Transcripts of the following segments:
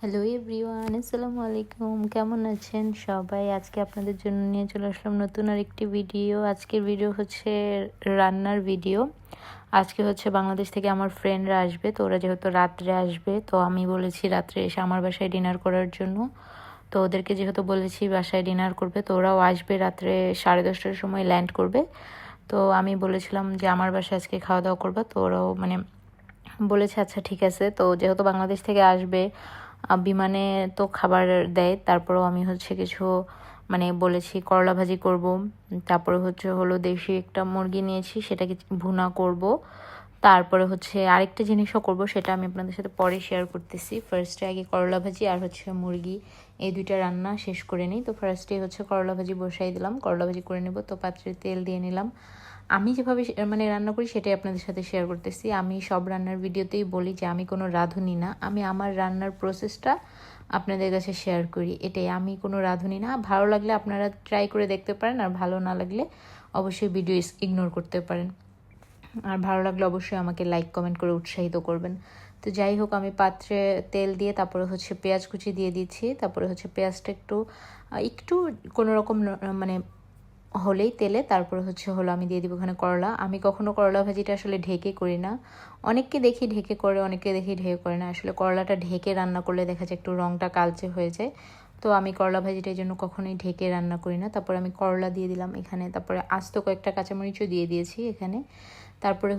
Hello everyone, আসসালামু আলাইকুম। কেমন আছেন সবাই? আজকে আপনাদের জন্য নিয়ে চলে আসলাম নতুন আরেকটি ভিডিও। আজকের ভিডিও হচ্ছে রান্নার ভিডিও। আজকে হচ্ছে বাংলাদেশ থেকে আমার ফ্রেন্ডরা আসবে, তো ওরা যেহেতু রাত্রে আসবে, তো আমি বলেছি রাত্রে এসে আমার বাসায় ডিনার করার জন্য। তো ওদেরকে যেহেতু বলেছি বাসায় ডিনার করবে, তো ওরাও আসবে রাত্রে 10:30টার সময় ল্যান্ড করবে। তো আমি বলেছিলাম যে আমার বাসায় আজকে খাওয়া দাওয়া করবে, তো ওরাও বলেছে আচ্ছা ঠিক আছে। তো যেহেতু বাংলাদেশ থেকে আসবে, বিমানে তো খাবার দেয়, তারপরেও আমি হচ্ছে কিছু বলেছি করলা ভাজি করব, তারপরে হলো দেশি একটা মুরগি নিয়েছি, সেটাকে ভুনা করব। তারপরে হচ্ছে আরেকটা জিনিসও করব, সেটা আমি আপনাদের সাথে পরে শেয়ার করতেছি। ফার্স্টে আগে করলা ভাজি আর হচ্ছে মুরগি, এই দুইটা রান্না শেষ করে নিই। তো ফার্স্টে হচ্ছে করলা ভাজি বসাই দিলাম, করলা ভাজি করে নেব। তো পাত্রে তেল দিয়ে নিলাম। আমি যেভাবে রান্না করি সেটাই আপনাদের সাথে শেয়ার করতেছি। আমি সব রান্নার ভিডিওতেই বলি যে আমি কোনো রাঁধুনি না, আমি আমার রান্নার প্রসেসটা আপনাদের কাছে শেয়ার করি, এটাই। আমি কোনো রাঁধুনি না। ভালো লাগলে আপনারা ট্রাই করে দেখতে পারেন, আর ভালো না লাগলে অবশ্যই ভিডিও ইগনোর করতে পারেন। আর ভালো লাগলে অবশ্যই আমাকে লাইক কমেন্ট করে উৎসাহিত করবেন। তো যাই হোক, আমি পাত্রে তেল দিয়ে তারপরে হচ্ছে পেঁয়াজ কুচি দিয়ে দিচ্ছি। তারপরে হচ্ছে পেঁয়াজটা একটু একটু কোনো রকম হলেই তেলে তারপরে হলো আমি দিয়ে দিব ওখানে করলা। আমি কখনো করলা ভাজিটা আসলে ঢেকে করি না। অনেককে দেখি ঢেকে করে, অনেককে দেখি ঢেকে করে না। আসলে করলাটা ঢেকে রান্না করলে দেখা যায় একটু রঙটা কালচে হয়ে যায়। তো আমি করলা ভাজিটা এই জন্য কখনোই ঢেকে রান্না করি না। তারপরে আমি করলা দিয়ে দিলাম এখানে, তারপরে আস্ত কয়েকটা কাঁচামরিচও দিয়ে দিয়েছি এখানে। তারপরে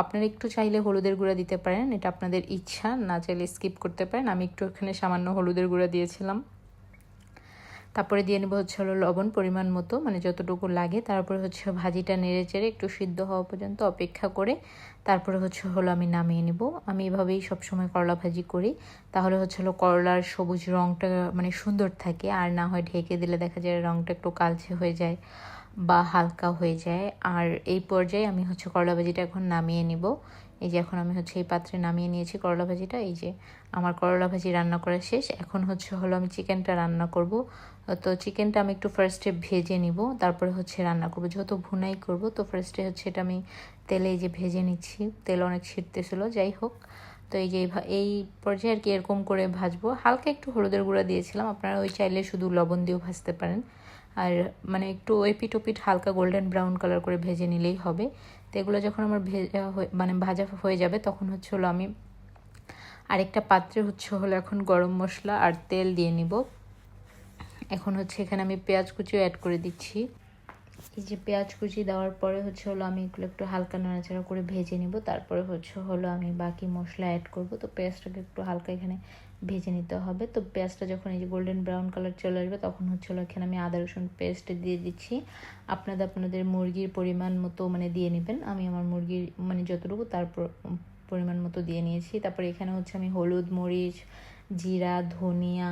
আপনারা একটু চাইলে হলুদের গুঁড়া দিতে পারেন, এটা আপনাদের ইচ্ছা, না চাইলে স্কিপ করতে পারেন। আমি একটু এখানে সামান্য হলুদের গুঁড়া দিয়েছিলাম। তারপরে দিয়ে নেবো হলো লবণ পরিমাণ মতো, যতটুকু লাগে। তারপরে ভাজিটা নেড়ে চেড়ে একটু সিদ্ধ হওয়া পর্যন্ত অপেক্ষা করে তারপরে হলো আমি নামিয়ে নেব। আমি এভাবেই সবসময় করলা ভাজি করি। তাহলে হলো করলার সবুজ রঙটা সুন্দর থাকে, আর না হয় ঢেকে দিলে দেখা যায় রঙটা একটু কালচে হয়ে যায় বা হালকা হয়ে যায়। আর এই পর্যায়ে আমি করলা ভাজিটা এখন নামিয়ে নিব। এই যে এখন আমি এই পাত্রে নামিয়ে নিয়েছি করলা ভাজিটা। এই যে আমার করলা ভাজি রান্না করা শেষ। এখন হলো আমি চিকেনটা রান্না করব। তো চিকেনটা আমি একটু ফার্স্টে ভেজে নিব, তারপরে রান্না করব। যেহেতু ভুনাই করব, তো ফার্স্টে এটা আমি তেলে এই যে ভেজে নিচ্ছি। তেল অনেক ছিটতেছিল, যাই হোক। তো এই যে এই পর্যায়ে আর কি এরকম করে ভাজবো। হালকা একটু হলুদের গুঁড়া দিয়েছিলাম, আপনারা ওই চাইলে শুধু লবণ দিয়েও ভাজতে পারেন। আর একটু এপিট ওপিট হালকা গোল্ডেন ব্রাউন কালার করে ভেজে নিলেই হবে। তো এগুলো যখন আমার ভাজা হয়ে যাবে, তখন হলো আমি আরেকটা পাত্রে হলো এখন গরম মশলা আর তেল দিয়ে নিব। এখন এখানে আমি পেঁয়াজ কুচিও অ্যাড করে দিচ্ছি। এই যে পেঁয়াজ কুচি দেওয়ার পরে হলো আমি এগুলো একটু হালকা নাড়াচাড়া করে ভেজে নিব। তারপরে হলো আমি বাকি মশলা অ্যাড করব। তো পেঁয়াজটাকে একটু হালকা এখানে ভেজে নিতে হবে। তো পেঁয়াজটা যখন এই যে গোল্ডেন ব্রাউন কালার চলে আসবে, তখন হলো এখানে আমি আদা রসুন পেস্ট দিয়ে দিচ্ছি। আপনাদের মুরগির পরিমাণ মতো দিয়ে নেবেন। আমি আমার মুরগির যতটুকু তারপর পরিমাণ মতো দিয়ে নিয়েছি। তারপরে এখানে আমি হলুদ, মরিচ, জিরা, ধনিয়া,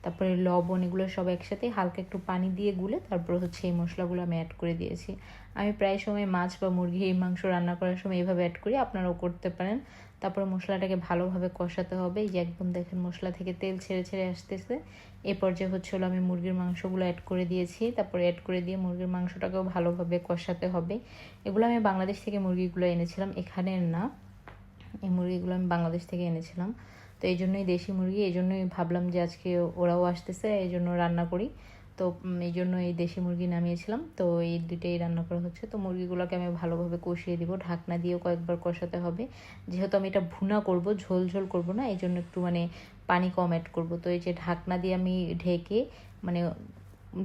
তারপরে লবণ, এগুলো সব একসাথে হালকা একটু পানি দিয়ে গুলে তারপর এই মশলাগুলো আমি অ্যাড করে দিয়েছি। আমি প্রায় সময় মাছ বা মুরগি এই মাংস রান্না করার সময় এইভাবে অ্যাড করি, আপনারাও করতে পারেন। তারপরে মশলাটাকে ভালোভাবে কষাতে হবে। এই যে একদম দেখেন মশলা থেকে তেল ছেড়ে ছেড়ে আসতেছে। এ পর্যায়ে হলো আমি মুরগির মাংসগুলো অ্যাড করে দিয়েছি। তারপরে অ্যাড করে দিয়ে মুরগির মাংসটাকেও ভালোভাবে কষাতে হবে। এগুলো আমি বাংলাদেশ থেকে মুরগিগুলো এনেছিলাম, এখানের না। এই মুরগিগুলো আমি বাংলাদেশ থেকে এনেছিলাম। তো এই জন্যই দেশি মুরগি, এই জন্যই ভাবলাম যে আজকে ওরাও আসতেছে, এই জন্য রান্না করি। তো এই জন্য এই দেশি মুরগি নামিয়েছিলাম। তো এই দুইটাই রান্না করা হচ্ছে। তো মুরগিগুলোকে আমি ভালোভাবে কষিয়ে দিব, ঢাকনা দিয়েও কয়েকবার কষাতে হবে। যেহেতু আমি এটা ভুনা করব, ঝোল ঝোল করব না, এই জন্য একটু পানি কম অ্যাড করব। তো এই যে ঢাকনা দিয়ে আমি ঢেকে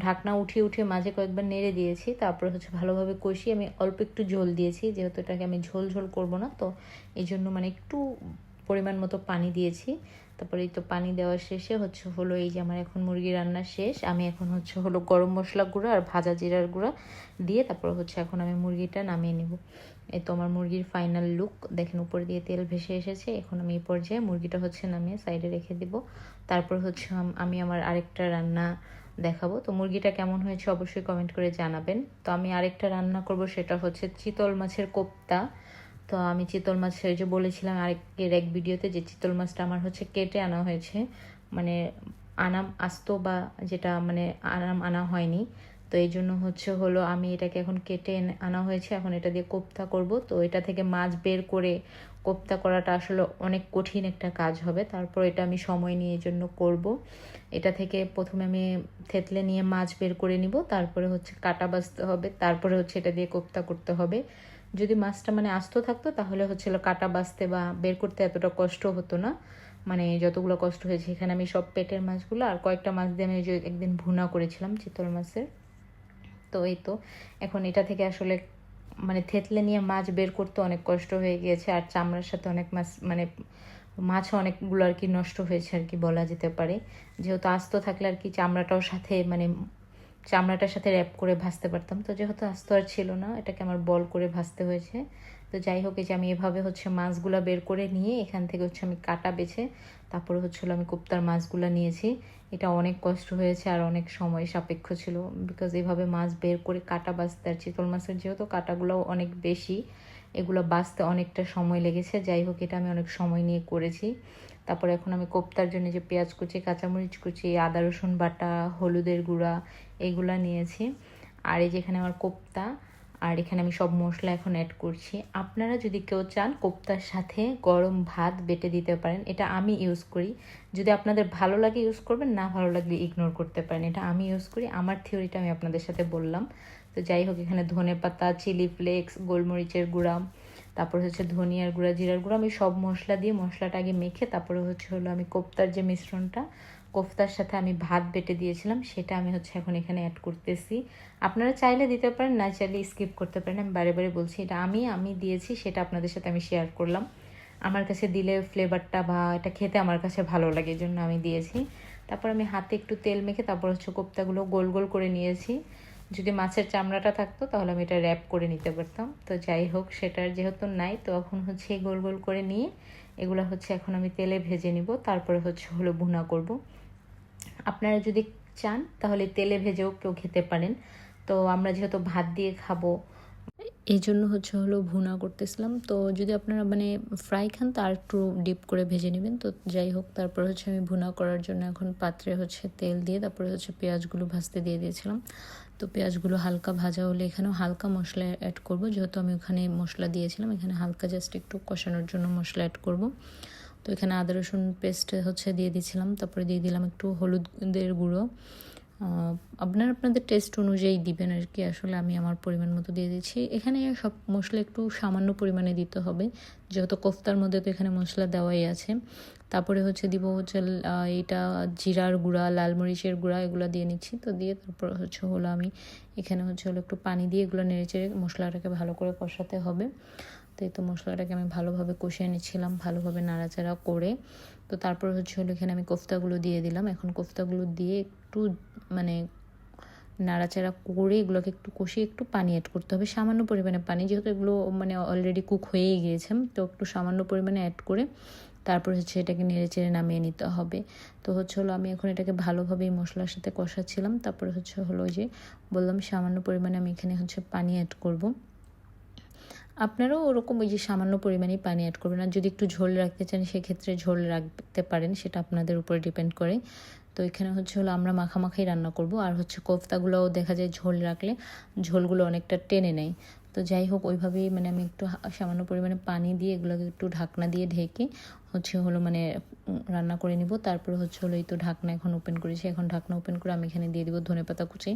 ঢাকনা উঠিয়ে উঠিয়ে মাঝে কয়েকবার নেড়ে দিয়েছি। তারপরে ভালোভাবে কষিয়ে আমি অল্প একটু ঝোল দিয়েছি, যেহেতু এটাকে আমি ঝোল ঝোল করবো না, তো এই জন্য একটু পরিমাণ মতো পানি দিয়েছি। তারপরে এই তো পানি দেওয়ার শেষে হলো এই যে আমার এখন মুরগি রান্না শেষ। আমি এখন হলো গরম মশলা গুঁড়া আর ভাজা জিরার গুঁড়া দিয়ে তারপর এখন আমি মুরগিটা নামিয়ে নিব। এই তো আমার মুরগির ফাইনাল লুক দেখেন, উপর দিয়ে তেল ভেসে এসেছে। এখন আমি এই পর্যায়ে মুরগিটা নামিয়ে সাইডে রেখে দিব। তারপর আমি আমার আরেকটা রান্না দেখাবো। তো মুরগিটা কেমন হয়েছে অবশ্যই কমেন্ট করে জানাবেন। তো আমি আরেকটা রান্না করব, সেটা চিতল মাছের কোপ্তা। তো আমি চিতল মাছের যে বলেছিলাম এক ভিডিওতে যে চিতল মাছটা আমার কেটে আনা হয়েছে, আনাম আস্ত বা যেটা আনাম আনা হয়নি। তো তো এই জন্য হলো আমি এটাকে এখন কেটে আনা হয়েছে, এখন এটা দিয়ে কোপ্তা করব। তো এটা থেকে মাছ বের করে কোপ্তা করাটা আসলে অনেক কঠিন একটা কাজ হবে, তারপর এটা আমি সময় নিয়ে জন্য করব। এটা থেকে প্রথমে আমি থেতলে নিয়ে মাছ বের করে নিব, তারপরে কাটা বাছতে হবে, তারপরে এটা দিয়ে কোপ্তা করতে হবে। যদি মাছটা আস্ত থাকতো তাহলে কাটা বাছতে বা বের করতে এতটা কষ্ট হতো না। যতগুলো কষ্ট হয়েছে এখানে আমি সব পেটের মাছগুলো আর কয়েকটা মাছ দিয়ে আমি একদিন ভুনা করেছিলাম চিতল মাছের। তো এই তো এখন এটা থেকে আসলে থেতলে নিয়ে মাছ বের করতে অনেক কষ্ট হয়ে গিয়েছে, আর চামড়ার সাথে অনেক মাছও অনেকগুলো আর কি নষ্ট হয়েছে আর কি বলা যেতে পারে। যেহেতু আস্ত থাকলে আর কি চামড়াটাও সাথে চামড়াটার সাথে র্যাপ করে ভাজতে পারতাম, তো যেহেতু আস্ত আর ছিল না এটাকে আমার বল করে ভাজতে হয়েছে। তো যাই হোক, এই যে আমি এভাবে মাছগুলো বের করে নিয়ে এখান থেকে আমি কাটা বেছে তারপরে আমি কোপ্তার মাছগুলো নিয়েছি। এটা অনেক কষ্ট হয়েছে আর অনেক সময় সাপেক্ষ ছিল, বিকজ এভাবে মাছ বের করে কাটা বাছতে, আর চিতল মাছের যেহেতু কাটাগুলো অনেক বেশি, এগুলো বাছতে অনেকটা সময় লেগেছে। যাই হোক, এটা আমি অনেক সময় নিয়ে করেছি। তারপরে এখন আমি কোপ্তার জন্য যে পেঁয়াজ কুচি, কাঁচামরিচ কুচি, আদা রসুন বাটা, হলুদের গুঁড়া এইগুলা নিয়েছি। আর এই যেখানে আমার কোপ্তা, আর এখানে আমি সব মশলা এখন অ্যাড করছি। আপনারা যদি কেউ চান কোপ্তার সাথে গরম ভাত বেটে দিতে পারেন, এটা আমি ইউজ করি। যদি আপনাদের ভালো লাগে ইউজ করবেন, না ভালো লাগলে ইগনোর করতে পারেন। এটা আমি ইউজ করি, আমার থিওরিটা আমি আপনাদের সাথে বললাম। তো যাই হোক, এখানে ধনে পাতা, চিলি ফ্লেক্স, গোলমরিচের গুঁড়া, তারপর ধনিয়ার গুঁড়া, জিরার গুঁড়া, আমি সব মশলা দিয়ে মশলাটা আগে মেখে তারপরে আমি কোপ্তার যে মিশ্রণটা, কোফতার সাথে আমি ভাত বেটে দিয়েছিলাম সেটা আমি এখন এখানে অ্যাড করতেছি। আপনারা চাইলে দিতে পারেন, না চাইলে স্কিপ করতে পারেন। আমি বারে বারে বলছি এটা আমি দিয়েছি, সেটা আপনাদের সাথে আমি শেয়ার করলাম। আমার কাছে দিলে ফ্লেভারটা বা এটা খেতে আমার কাছে ভালো লাগে, এই জন্য আমি দিয়েছি। তারপর আমি হাতে একটু তেল মেখে তারপর কোপ্তাগুলো গোল গোল করে নিয়েছি। যদি মাছের চামড়াটা থাকতো তাহলে আমি এটা র্যাপ করে নিতে পারতাম। তো যাই হোক, সেটার যেহেতু নাই, তো এখন গোল গোল করে নিয়ে এগুলো এখন আমি তেলে ভেজে নিব, তারপরে ভুনা করব। আপনারা যদি চান তাহলে তেলে ভেজেও কেউ খেতে পারেন। তো আমরা যেহেতু ভাত দিয়ে খাবো এই জন্য ভুনা করতেছিলাম। তো যদি আপনারা ফ্রাই খান তো আর একটু ডিপ করে ভেজে নেবেন। তো যাই হোক, তারপর আমি ভুনা করার জন্য এখন পাত্রে তেল দিয়ে তারপরে পেঁয়াজগুলো ভাজতে দিয়ে দিয়েছিলাম। তো পেঁয়াজগুলো হালকা ভাজা হলে এখানেও হালকা মশলা অ্যাড করব, যেহেতু আমি ওখানে মশলা দিয়েছিলাম, এখানে হালকা জাস্ট একটু কষানোর জন্য মশলা অ্যাড করব। তো এখানে আদা রসুন পেস্ট দিয়ে দিয়েছিলাম, তারপরে দিয়ে দিলাম একটু হলুদের গুঁড়ো। আপনাদের টেস্ট অনুযায়ী দিবেন আর কি, আসলে আমি আমার পরিমাণ মতো দিয়ে দিচ্ছি। এখানে সব মশলা একটু সামান্য পরিমাণে দিতে হবে, যেহেতু কোফতার মধ্যে তো এখানে মশলা দেওয়াই আছে। তারপরে দিব এটা জিরার গুঁড়া, লাল মরিচের গুঁড়া, এগুলো দিয়ে নিচ্ছি। তো দিয়ে তারপর আমি এখানে একটু পানি দিয়ে এগুলো নেড়েচেড়ে মশলাটাকে ভালো করে কষাতে হবে। তো এই তো মশলাটাকে আমি ভালোভাবে কষিয়ে নিচ্ছিলাম, ভালোভাবে নাড়াচাড়া করে। তো তারপর এখানে আমি কোফতাগুলো দিয়ে দিলাম। এখন কোফতাগুলো দিয়ে একটু নাড়াচাড়া করে এগুলোকে একটু কষিয়ে একটু পানি অ্যাড করতে হবে, সামান্য পরিমাণে পানি, যেহেতু এগুলো অলরেডি কুক হয়েই গিয়েছে। তো একটু সামান্য পরিমাণে অ্যাড করে তারপর এটাকে নেড়ে চেড়ে নামিয়ে নিতে হবে। তো আমি এখন এটাকে ভালোভাবে এই মশলার সাথে কষাচ্ছিলাম। তারপরে ওই যে বললাম সামান্য পরিমাণে আমি এখানে পানি অ্যাড করব। আপনারাও ওরকম ওই যে সামান্য পরিমাণেই পানি অ্যাড করবেন, আর যদি একটু ঝোল রাখতে চান সেক্ষেত্রে ঝোল রাখতে পারেন, সেটা আপনাদের উপরে ডিপেন্ড করে। তো এখানে আমরা মাখামাখাই রান্না করব। আর কোফতাগুলোও দেখা যায় ঝোল রাখলে ঝোলগুলো অনেকটা টেনে নেয়। তো যাই হোক, ওইভাবেই আমি একটু সামান্য পরিমাণে পানি দিয়ে এগুলোকে একটু ঢাকনা দিয়ে ঢেকে রান্না করে নিব। তারপরে এই তো ঢাকনা এখন ওপেন করেছি। এখন ঢাকনা ওপেন করে আমি এখানে দিয়ে দিব ধনেপাতা কুচি।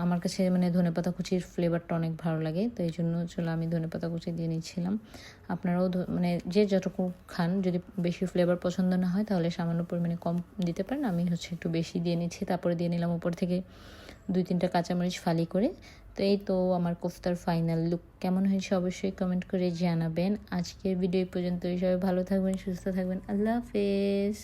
আমার কাছে ধনেপাতা কুচির ফ্লেভারটা অনেক ভালো লাগে, তো এই জন্য আমি ধনেপাতা কুচি দিয়ে নিচ্ছিলাম। আপনারাও যে যতটুকু খান, যদি বেশি ফ্লেভার পছন্দ না হয় তাহলে সামান্য পরিমাণে কম দিতে পারেন। আমি একটু বেশি দিয়ে নিচ্ছি। তারপরে দিয়ে নিলাম উপর থেকে 2-3টা কাঁচামরিচ ফালি করে। তো এই তো আমার কোফতার ফাইনাল লুক। কেমন হয়েছে অবশ্যই কমেন্ট করে জানাবেন। আজকের ভিডিও পর্যন্ত, সবাই ভালো থাকবেন, সুস্থ থাকবেন। আল্লাহ হাফেজ।